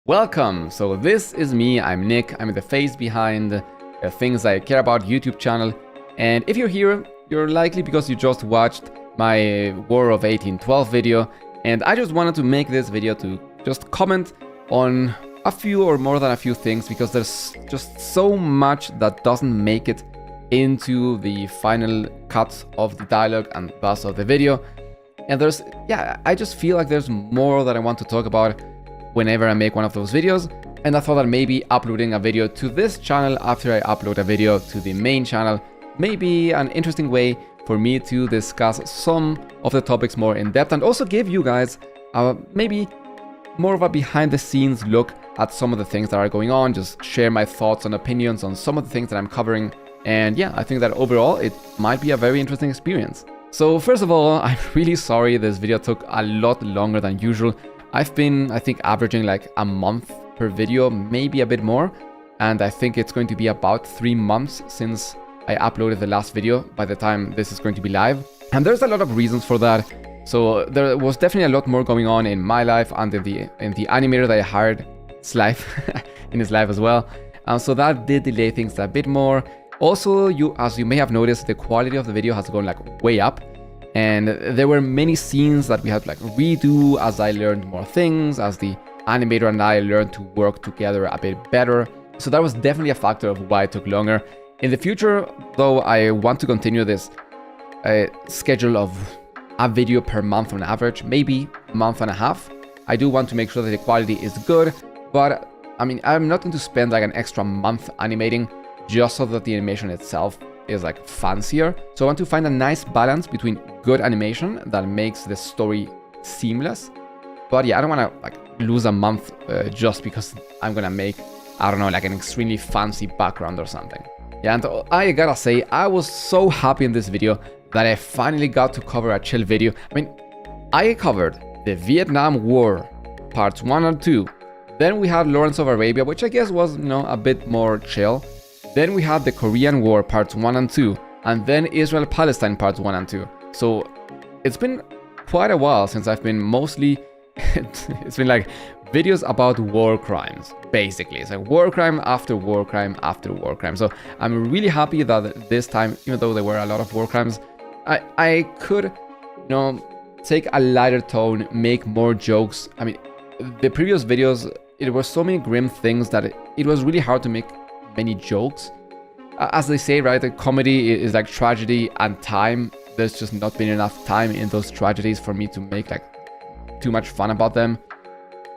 Welcome! So this is me, I'm Nick, I'm the face behind the Things I Care About YouTube channel. And if you're here, you're likely because you just watched my War of 1812 video. And I just wanted to make this video to just comment on a few or more than a few things, because there's just so much that doesn't make it into the final cut of the dialogue and thus of the video. And I just feel like there's more that I want to talk about whenever I make one of those videos, and I thought that maybe uploading a video to this channel after I upload a video to the main channel may be an interesting way for me to discuss some of the topics more in depth, and also give you guys maybe more of a behind the scenes look at some of the things that are going on, just share my thoughts and opinions on some of the things that I'm covering. And yeah, I think that overall it might be a very interesting experience. So first of all, I'm really sorry this video took a lot longer than usual. I've been, I think, averaging like a month per video, maybe a bit more. And I think it's going to be about 3 months since I uploaded the last video by the time this is going to be live. And there's a lot of reasons for that. So there was definitely a lot more going on in my life and in the animator that I hired, life, in his life as well. So that did delay things a bit more. Also, as you may have noticed, the quality of the video has gone like way up. And there were many scenes that we had to like redo as I learned more things, as the animator and I learned to work together a bit better. So that was definitely a factor of why it took longer. In the future, though, I want to continue this schedule of a video per month on average, maybe a month and a half. I do want to make sure that the quality is good, but I mean, I'm not going to spend like an extra month animating just so that the animation itself is like fancier. So I want to find a nice balance between good animation that makes the story seamless. But yeah, I don't want to like lose a month just because I'm gonna make, I don't know, like an extremely fancy background or something. Yeah, and I gotta say, I was so happy in this video that I finally got to cover a chill video. I mean, I covered the Vietnam War, parts 1 and 2. Then we had Lawrence of Arabia, which I guess was, you know, a bit more chill. Then we had the Korean War parts 1 and 2, and then Israel-Palestine parts 1 and 2. So it's been quite a while since I've been mostly, it's been like videos about war crimes, basically. It's like war crime after war crime after war crime. So I'm really happy that this time, even though there were a lot of war crimes, I could, you know, take a lighter tone, make more jokes. I mean, the previous videos, it were so many grim things that it was really hard to make many jokes. As they say, right, the comedy is like tragedy and time. There's just not been enough time in those tragedies for me to make like too much fun about them,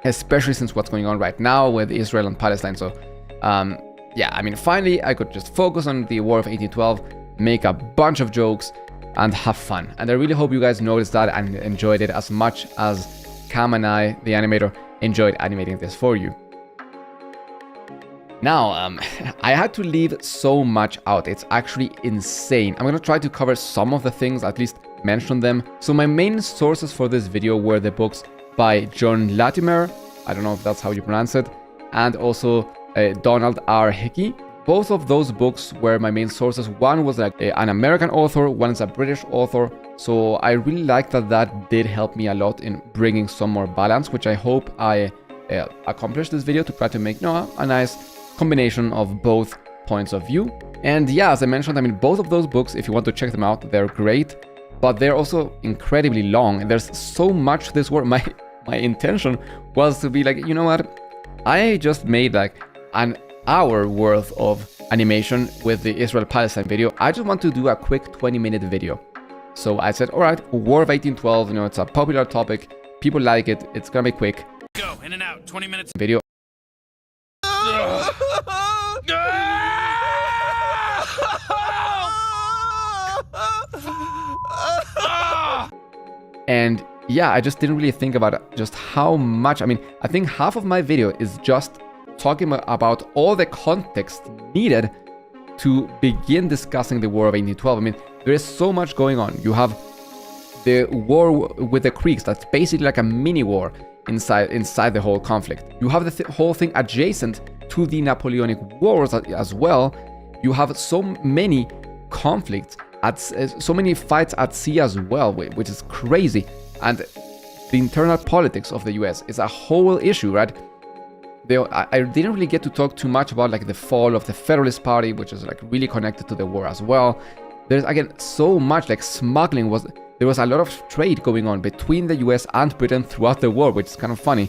especially since what's going on right now with Israel and Palestine. So yeah, I mean, finally I could just focus on the War of 1812, make a bunch of jokes and have fun. And I really hope you guys noticed that and enjoyed it as much as Cam and I, the animator, enjoyed animating this for you. Now, I had to leave so much out. It's actually insane. I'm going to try to cover some of the things, at least mention them. So my main sources for this video were the books by John Latimer, I don't know if that's how you pronounce it, and also Donald R. Hickey. Both of those books were my main sources. One was like an American author, one is a British author. So I really liked that did help me a lot in bringing some more balance, which I hope I accomplished this video to try to make, you know, a nice combination of both points of view. And yeah, as I mentioned, I mean, both of those books, if you want to check them out, they're great, but they're also incredibly long and there's so much to this work. My intention was to be like, you know what, I just made like an hour worth of animation with the Israel-Palestine video. I just want to do a quick 20-minute video. So I said, all right, War of 1812, you know, it's a popular topic, people like it, it's gonna be quick. Go in and out, 20 minutes video. And yeah, I just didn't really think about just how much. I mean, I think half of my video is just talking about all the context needed to begin discussing the War of 1812. I mean, there is so much going on. You have the war with the Creeks, that's basically like a mini war inside the whole conflict. You have the whole thing adjacent to the Napoleonic Wars as well. You have so many conflicts, so many fights at sea as well, which is crazy. And the internal politics of the US is a whole issue, right? I didn't really get to talk too much about like the fall of the Federalist Party, which is like really connected to the war as well. There's again so much like smuggling was. There was a lot of trade going on between the US and Britain throughout the war, which is kind of funny,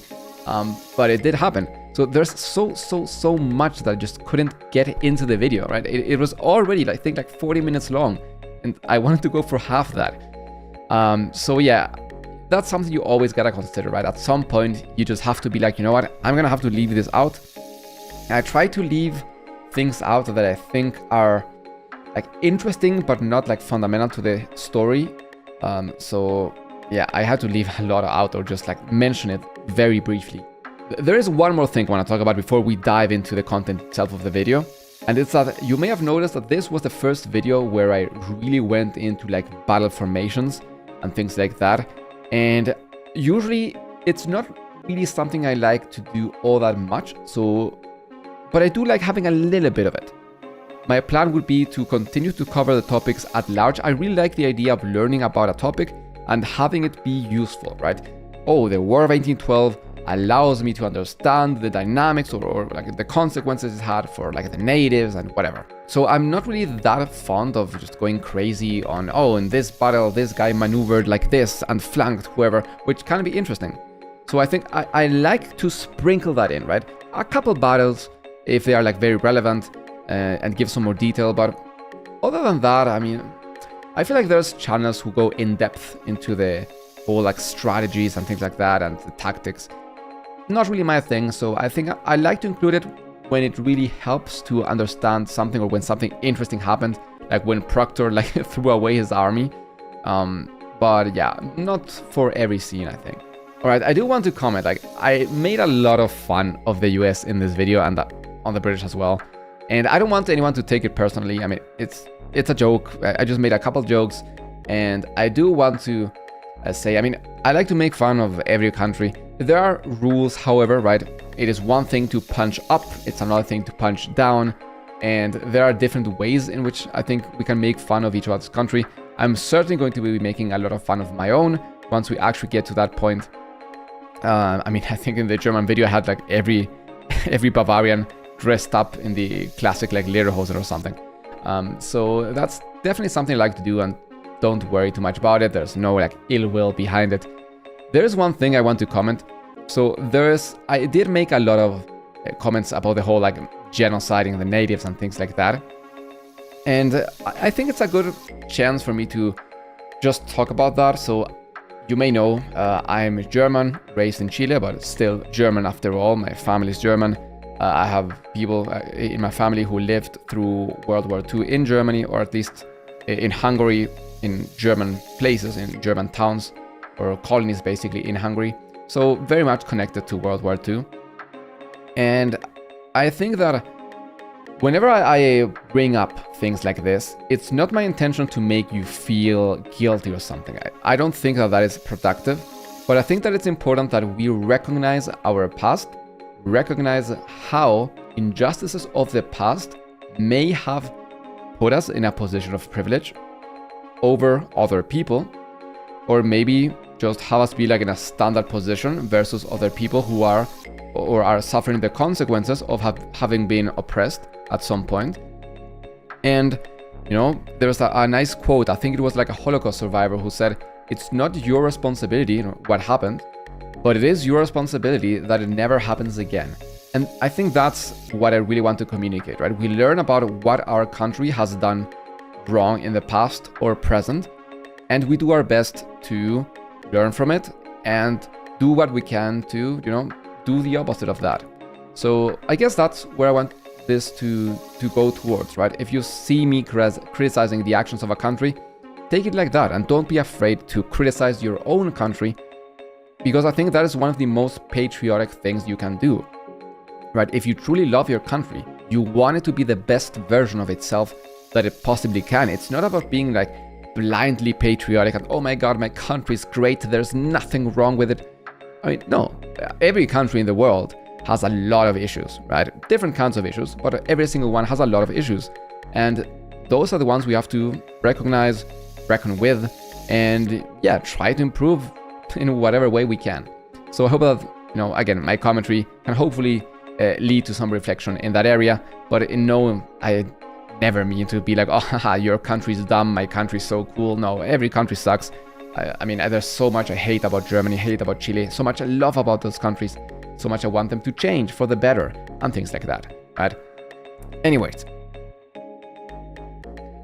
but it did happen. So there's so much that I just couldn't get into the video, right? It was already, I think, like 40 minutes long, and I wanted to go for half that. So yeah, that's something you always gotta consider, right? At some point, you just have to be like, you know what? I'm gonna have to leave this out. And I try to leave things out that I think are like interesting, but not like fundamental to the story. So yeah, I had to leave a lot out or just like mention it very briefly. There is one more thing I want to talk about before we dive into the content itself of the video. And it's that you may have noticed that this was the first video where I really went into like battle formations and things like that. And usually it's not really something I like to do all that much. But I do like having a little bit of it. My plan would be to continue to cover the topics at large. I really like the idea of learning about a topic and having it be useful, right? Oh, the War of 1812 allows me to understand the dynamics or like the consequences it had for like the natives and whatever. So I'm not really that fond of just going crazy on, oh, in this battle, this guy maneuvered like this and flanked whoever, which can be interesting. So I think I like to sprinkle that in, right? A couple battles, if they are like very relevant, and give some more detail. But other than that, I mean, I feel like there's channels who go in depth into the whole like strategies and things like that and the tactics. Not really my thing, so I think I like to include it when it really helps to understand something or when something interesting happened, like when Proctor like threw away his army. But yeah, not for every scene, I think. Alright, I do want to comment, like I made a lot of fun of the US in this video and on the British as well. And I don't want anyone to take it personally. I mean, it's a joke. I just made a couple jokes. And I do want to say, I mean, I like to make fun of every country. There are rules, however, right? It is one thing to punch up. It's another thing to punch down. And there are different ways in which I think we can make fun of each other's country. I'm certainly going to be making a lot of fun of my own once we actually get to that point. I mean, I think in the German video I had like every Bavarian dressed up in the classic like lederhosen or something. So that's definitely something I like to do, and don't worry too much about it. There's no like ill will behind it. There's one thing I want to comment. So I did make a lot of comments about the whole like genociding the natives and things like that. And I think it's a good chance for me to just talk about that. So you may know, I'm German, raised in Chile, but still German after all. My family is German. I have people in my family who lived through World War II in Germany, or at least in Hungary, in German places, in German towns, or colonies basically in Hungary. So very much connected to World War II. And I think that whenever I bring up things like this, it's not my intention to make you feel guilty or something. I don't think that is productive, but I think that it's important that we recognize our past, recognize how injustices of the past may have put us in a position of privilege over other people, or maybe just have us be like in a standard position versus other people who are or are suffering the consequences of having been oppressed at some point. And you know, there's a nice quote, I think it was like a Holocaust survivor who said, it's not your responsibility, you know, what happened, but it is your responsibility that it never happens again. And I think that's what I really want to communicate, right? We learn about what our country has done wrong in the past or present, and we do our best to learn from it and do what we can to, you know, do the opposite of that. So I guess that's where I want this to go towards, right? If you see me criticizing the actions of a country, take it like that and don't be afraid to criticize your own country, because I think that is one of the most patriotic things you can do, right? If you truly love your country, you want it to be the best version of itself that it possibly can. It's not about being like blindly patriotic and, oh my god, my country is great, there's nothing wrong with it. I mean, no, every country in the world has a lot of issues, right? Different kinds of issues, but every single one has a lot of issues. And those are the ones we have to recognize, reckon with, and yeah, try to improve in whatever way we can. So I hope that, you know, again, my commentary can hopefully lead to some reflection in that area. But no, I never mean to be like, oh, haha, your country's dumb, my country's so cool. No, every country sucks. I mean, there's so much I hate about Germany, hate about Chile, so much I love about those countries, so much I want them to change for the better, and things like that, right? Anyways.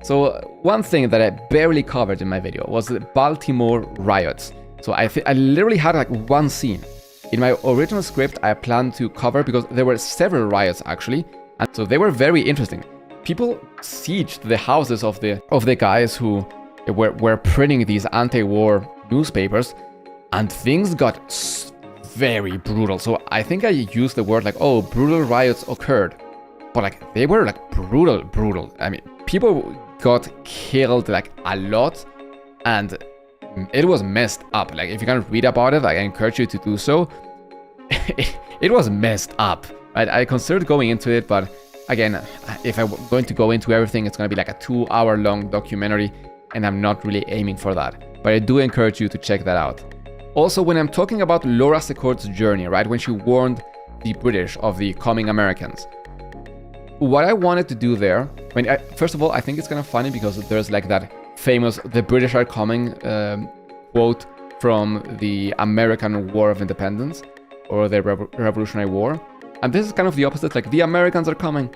So one thing that I barely covered in my video was the Baltimore riots. So I literally had like one scene. In my original script, I planned to cover, because there were several riots actually, and so they were very interesting. People sieged the houses of the guys who were printing these anti-war newspapers, and things got very brutal. So I think I used the word like, oh, brutal riots occurred, but like they were like brutal. I mean, people got killed like a lot, and it was messed up. Like, if you can read about it, like, I encourage you to do so. It was messed up, right? I considered going into it, but again, if I'm going to go into everything, it's going to be like a 2-hour long documentary, and I'm not really aiming for that. But I do encourage you to check that out. Also, when I'm talking about Laura Secourt's journey, right, when she warned the British of the coming Americans, what I wanted to do there, first of all, I think it's kind of funny because there's like that famous "the British are coming" quote from the American War of Independence, or the Revolutionary War. And this is kind of the opposite, like, the Americans are coming.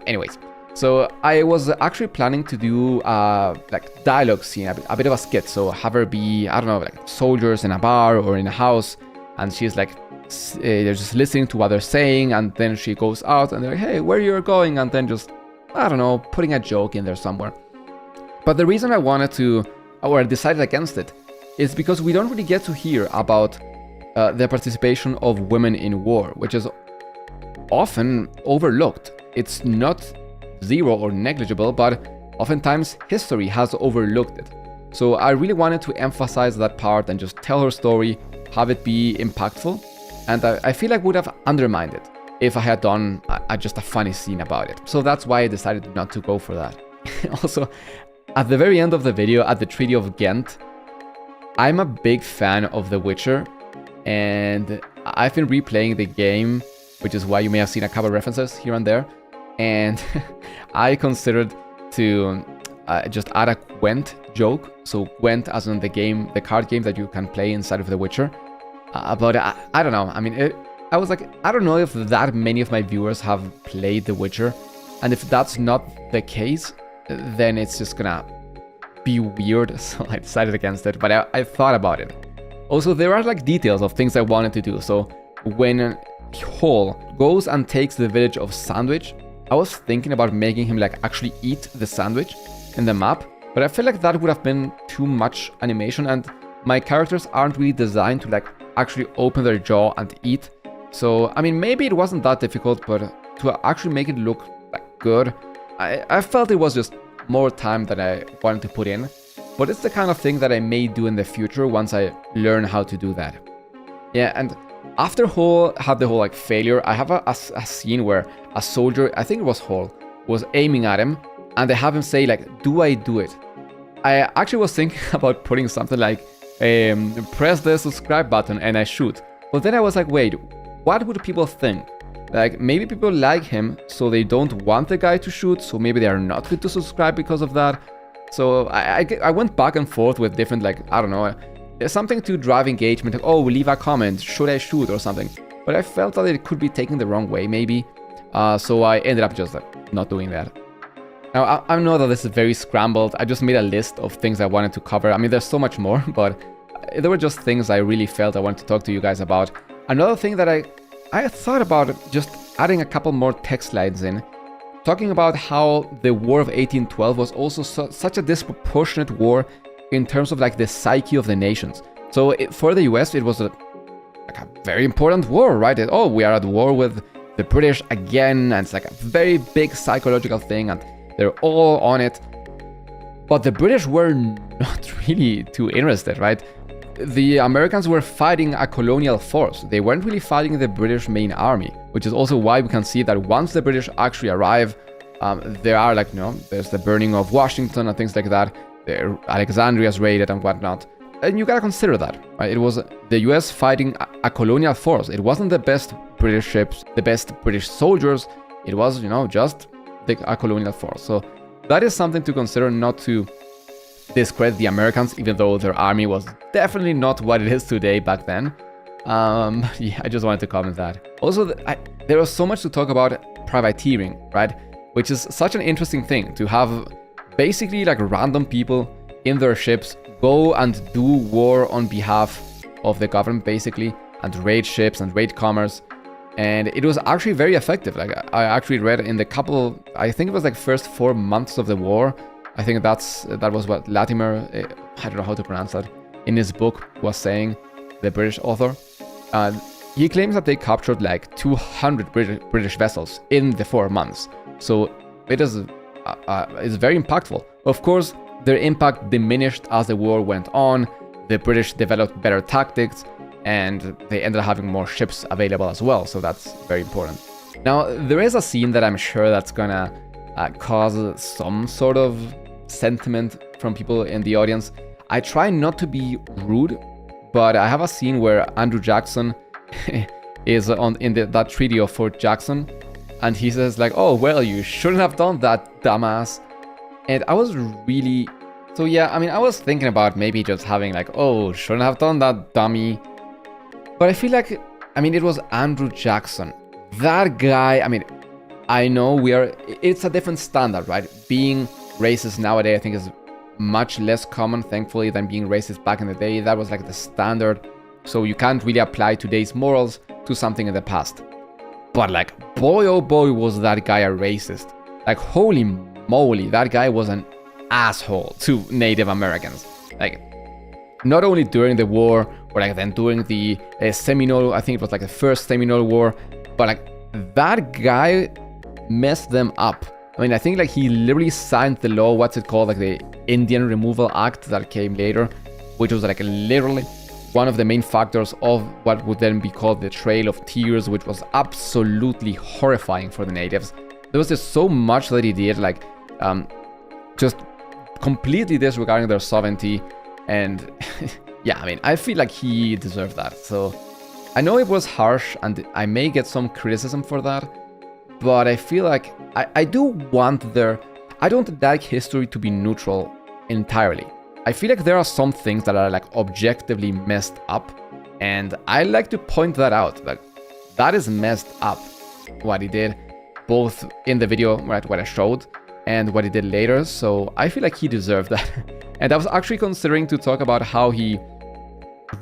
Anyways, so I was actually planning to do like dialogue scene, a bit of a skit. So have her be, I don't know, like soldiers in a bar or in a house, and she's like, they're just listening to what they're saying, and then she goes out and they're like, hey, where you're going? And then just, I don't know, putting a joke in there somewhere. But the reason I wanted to, or I decided against it, is because we don't really get to hear about the participation of women in war, which is often overlooked. It's not zero or negligible, but oftentimes history has overlooked it. So I really wanted to emphasize that part and just tell her story, have it be impactful, and I feel like would have undermined it if I had done just a funny scene about it. So that's why I decided not to go for that. Also, at the very end of the video, at the Treaty of Ghent, I'm a big fan of The Witcher, and I've been replaying the game, which is why you may have seen a couple references here and there. And I considered to just add a Gwent joke. So Gwent as in the game, the card game that you can play inside of The Witcher. But I don't know. I mean, I was like, I don't know if that many of my viewers have played The Witcher. And if that's not the case, then it's just gonna be weird. So I decided against it. But I thought about it. Also, there are like details of things I wanted to do. So when Hall goes and takes the village of Sandwich, I was thinking about making him like actually eat the sandwich in the map, but I feel like that would have been too much animation, and my characters aren't really designed to like actually open their jaw and eat. So I mean, maybe it wasn't that difficult, but to actually make it look like good, I felt it was just more time than I wanted to put in. But it's the kind of thing that I may do in the future once I learn how to do that. Yeah, and after Hall had the whole like failure, I have a scene where a soldier, I think it was Hall, was aiming at him, and they have him say like, do I do it? I actually was thinking about putting something like, press the subscribe button and I shoot. But then I was like, wait, what would people think? Like, maybe people like him, so they don't want the guy to shoot, so maybe they are not going to subscribe because of that. So I went back and forth with different, like, I don't know, something to drive engagement, like, oh, leave a comment, should I shoot or something. But I felt that it could be taken the wrong way, maybe. So I ended up just like, not doing that. Now, I know that this is very scrambled. I just made a list of things I wanted to cover. I mean, there's so much more, but there were just things I really felt I wanted to talk to you guys about. Another thing that I thought about just adding a couple more text lines in, talking about how the War of 1812 was also such a disproportionate war in terms of like the psyche of the nations. So for the US, it was like a very important war, right? Oh, we are at war with the British again, and it's like a very big psychological thing, and they're all on it. But the British were not really too interested, right? The Americans were fighting a colonial force. They weren't really fighting the British main army, which is also why we can see that once the British actually arrive, there are like, you know, there's the burning of Washington and things like that. Alexandria's raided and whatnot. And you gotta consider that, right? It was the US fighting a colonial force. It wasn't the best British ships, the best British soldiers. It was, just a colonial force. So that is something to consider, not to discredit the Americans, even though their army was definitely not what it is today back then. Yeah, I just wanted to comment that. Also, there was so much to talk about privateering, right? Which is such an interesting thing, to have basically like random people in their ships go and do war on behalf of the government, basically, and raid ships and raid commerce. And it was actually very effective. Like, I actually read in the I think it was like first 4 months of the war. I think that was what Latimer, I don't know how to pronounce that, in his book was saying, the British author. He claims that they captured like 200 British vessels in the 4 months. So it is very impactful. Of course, their impact diminished as the war went on. The British developed better tactics, and they ended up having more ships available as well. So that's very important. Now, there is a scene that I'm sure that's gonna cause some sort of sentiment from people in the audience. I try not to be rude, but I have a scene where Andrew Jackson is in that treaty of Fort Jackson, and he says like, "Oh well, you shouldn't have done that, dumbass." And I was really, so yeah, I mean, I was thinking about maybe just having like, "Oh, shouldn't have done that, dummy." But I feel like, I mean, it was Andrew Jackson. That guy, I mean, I know it's a different standard, right? Being racist nowadays, I think, is much less common, thankfully, than being racist back in the day. That was like the standard. So you can't really apply today's morals to something in the past. But like, boy, oh boy, was that guy a racist. Like, holy moly, that guy was an asshole to Native Americans. Like, not only during the war, or like then during the Seminole, I think it was like the first Seminole War, but like, that guy messed them up. I mean, I think like he literally signed the law, what's it called, like the Indian Removal Act that came later, which was like literally one of the main factors of what would then be called the Trail of Tears, which was absolutely horrifying for the natives. There was just so much that he did, like just completely disregarding their sovereignty. And yeah, I mean, I feel like he deserved that. So I know it was harsh, and I may get some criticism for that, but I feel like I do want I don't like history to be neutral entirely. I feel like there are some things that are like objectively messed up, and I like to point that out. Like, that is messed up, what he did, both in the video, right, what I showed, and what he did later. So I feel like he deserved that. And I was actually considering to talk about how he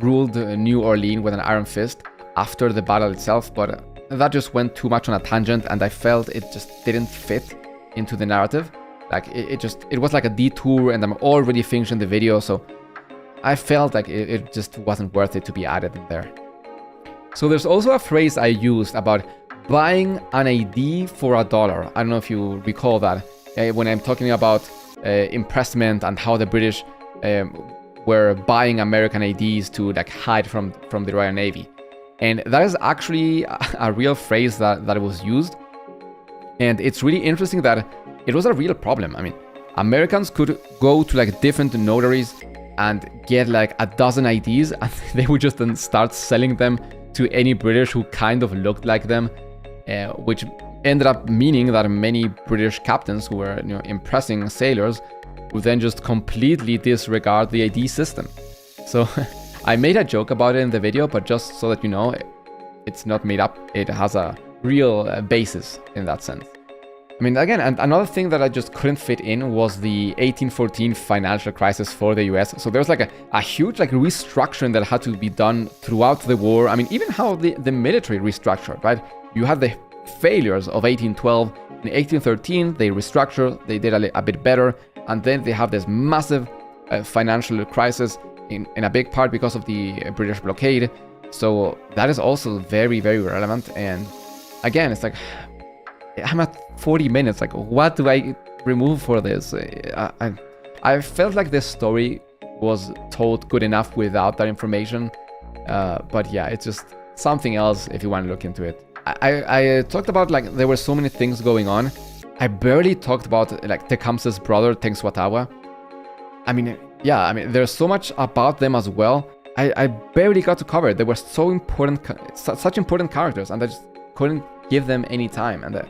ruled New Orleans with an iron fist after the battle itself, but that just went too much on a tangent, and I felt it just didn't fit into the narrative. Like, it was like a detour, and I'm already finishing the video, so I felt like it just wasn't worth it to be added in there. So there's also a phrase I used about buying an ID for $1. I don't know if you recall that, when I'm talking about impressment and how the British were buying American IDs to like hide from the Royal Navy. And that is actually a real phrase that was used. And it's really interesting that it was a real problem. I mean, Americans could go to like different notaries and get like a dozen IDs, and they would just then start selling them to any British who kind of looked like them, which ended up meaning that many British captains who were impressing sailors would then just completely disregard the ID system. So I made a joke about it in the video, but just so that you know, it's not made up. It has a real basis in that sense. I mean, again, and another thing that I just couldn't fit in was the 1814 financial crisis for the US. So there was like a huge like restructuring that had to be done throughout the war. I mean, even how the military restructured, right? You had the failures of 1812. In 1813, they restructured, they did a bit better, and then they have this massive financial crisis in a big part because of the British blockade. So that is also very, very relevant. And again, it's like, I'm at 40 minutes, like, what do I remove for this? I felt like this story was told good enough without that information. But yeah, it's just something else if you want to look into it. I talked about like there were so many things going on. I barely talked about like Tecumseh's brother, Tenskwatawa. I mean, yeah, I mean, there's so much about them as well. I barely got to cover it. They were so important, such important characters, and I just couldn't give them any time. And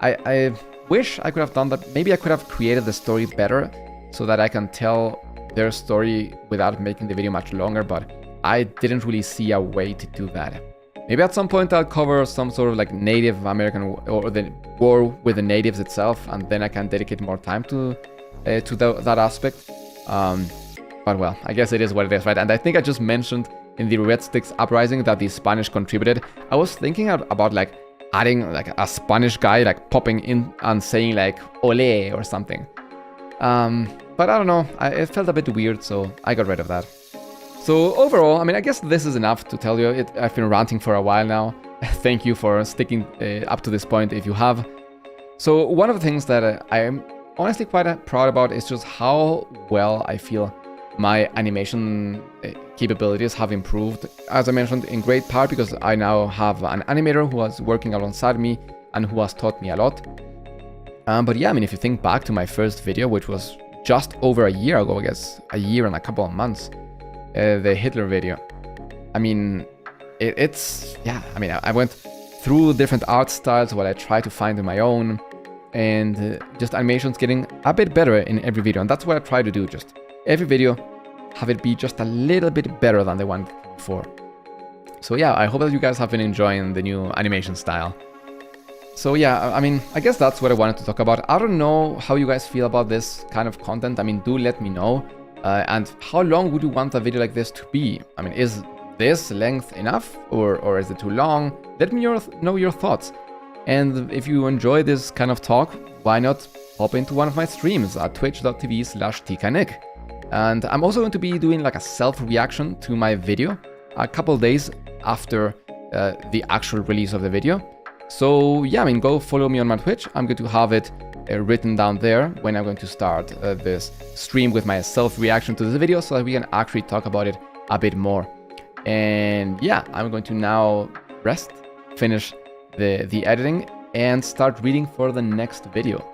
I wish I could have done that. Maybe I could have created the story better so that I can tell their story without making the video much longer, but I didn't really see a way to do that. Maybe at some point I'll cover some sort of like Native American or the war with the natives itself, and then I can dedicate more time to that aspect. But well, I guess it is what it is, right? And I think I just mentioned in the Red Sticks Uprising that the Spanish contributed. I was thinking about like adding like a Spanish guy like popping in and saying like "ole" or something. But I don't know, it felt a bit weird, so I got rid of that. So overall, I mean, I guess this is enough to tell you. I've been ranting for a while now. Thank you for sticking up to this point if you have. So one of the things that I am honestly quite proud about is just how well I feel my animation capabilities have improved. As I mentioned, in great part because I now have an animator who was working alongside me and who has taught me a lot. But yeah, I mean, if you think back to my first video, which was just over a year ago, I guess, a year and a couple of months, the Hitler video. I mean, it's, yeah, I mean, I went through different art styles, what I try to find in my own, and just animations getting a bit better in every video. And that's what I try to do, just every video, have it be just a little bit better than the one before. So yeah, I hope that you guys have been enjoying the new animation style. So yeah, I mean, I guess that's what I wanted to talk about. I don't know how you guys feel about this kind of content. I mean, do let me know. And how long would you want a video like this to be? I mean, is this length enough or is it too long? Let me know your thoughts. And if you enjoy this kind of talk, why not hop into one of my streams at twitch.tv/tknick. And I'm also going to be doing like a self-reaction to my video a couple days after the actual release of the video. So yeah, I mean, go follow me on my Twitch. I'm going to have it written down there when I'm going to start this stream with my self-reaction to this video so that we can actually talk about it a bit more. And yeah, I'm going to now rest, finish the editing, and start reading for the next video.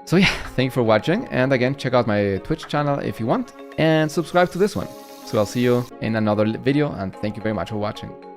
So yeah, thank you for watching, and again, check out my Twitch channel if you want, and subscribe to this one. So I'll see you in another video, and thank you very much for watching.